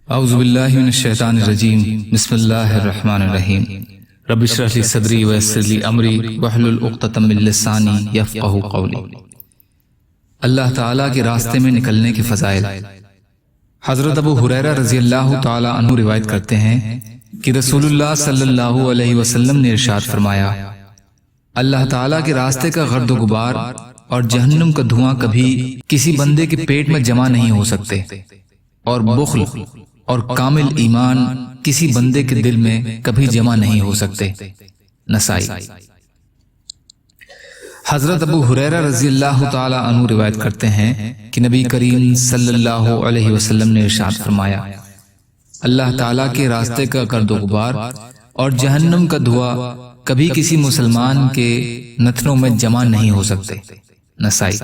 اعوذ باللہ من الشیطان الرجیم بسم اللہ الرحمن الرحیم رب اشرح لی صدری ویسر لی امری واحلل عقدۃ من لسانی یفقہوا قولی۔ اللہ تعالیٰ کے راستے میں نکلنے کے فضائل۔ حضرت ابو ہریرہ رضی اللہ تعالیٰ عنہ روایت کرتے ہیں کہ رسول اللہ صلی اللہ علیہ وسلم نے ارشاد فرمایا، اللہ تعالیٰ کے راستے کا گرد و غبار اور جہنم کا دھواں کبھی کسی بندے کے پیٹ میں جمع نہیں ہو سکتے، اور بخل اور کامل ایمان کسی بندے کے دل میں کبھی جمع نہیں ہو سکتے۔ نسائی۔ حضرت ابو ہریرہ رضی اللہ تعالی عنہ روایت کرتے ہیں کہ نبی کریم صلی اللہ علیہ وسلم نے ارشاد فرمایا، اللہ تعالیٰ کے راستے کا گرد و غبار اور جہنم کا دھواں کبھی کسی مسلمان کے نتنوں میں جمع نہیں ہو سکتے۔ نسائی۔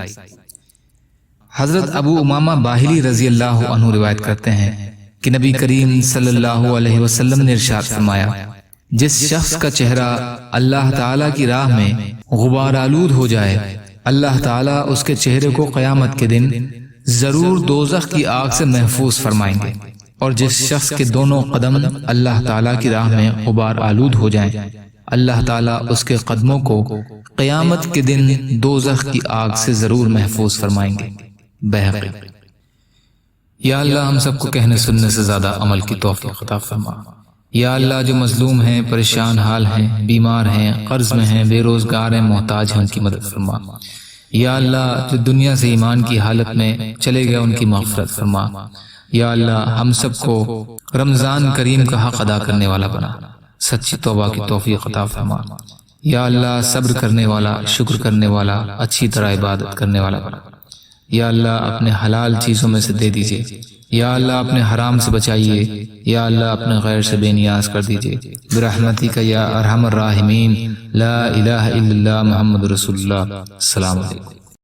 حضرت ابو امامہ باہلی رضی اللہ عنہ روایت کرتے ہیں کہ نبی کریم صلی اللہ علیہ وسلم نے ارشاد فرمایا، جس شخص کا چہرہ اللہ تعالیٰ کی راہ میں غبار آلود ہو جائے، اللہ تعالیٰ اس کے چہرے کو قیامت کے دن ضرور دوزخ کی آگ سے محفوظ فرمائیں گے، اور جس شخص کے دونوں قدم اللہ تعالیٰ کی راہ میں غبار آلود ہو جائیں، اللہ تعالیٰ اس کے قدموں کو قیامت کے دن دوزخ کی آگ سے ضرور محفوظ فرمائیں گے۔ بہقی۔ یا اللہ ہم سب کو کہنے سننے سے زیادہ عمل کی توفیق عطا فرما۔ یا اللہ جو مظلوم ہیں، پریشان حال ہیں، بیمار ہیں، قرض میں ہیں، بے روزگار ہیں، محتاج ہیں، ان کی مدد فرما۔ یا اللہ جو دنیا سے ایمان کی حالت میں چلے گئے ان کی مغفرت فرما۔ یا اللہ ہم سب کو رمضان کریم کا حق ادا کرنے والا بنا، سچی توبہ کی توفیق عطا فرما۔ یا اللہ صبر کرنے والا، شکر کرنے والا، اچھی طرح عبادت کرنے والا بنا۔ یا اللہ اپنے حلال چیزوں میں سے دے دیجئے، یا اللہ اپنے حرام سے بچائیے، یا اللہ اپنے غیر سے بے نیاز کر دیجئے، برحمتک یا ارحم الراحمین، لا الہ الا اللہ محمد رسول اللہ۔ السلام علیکم۔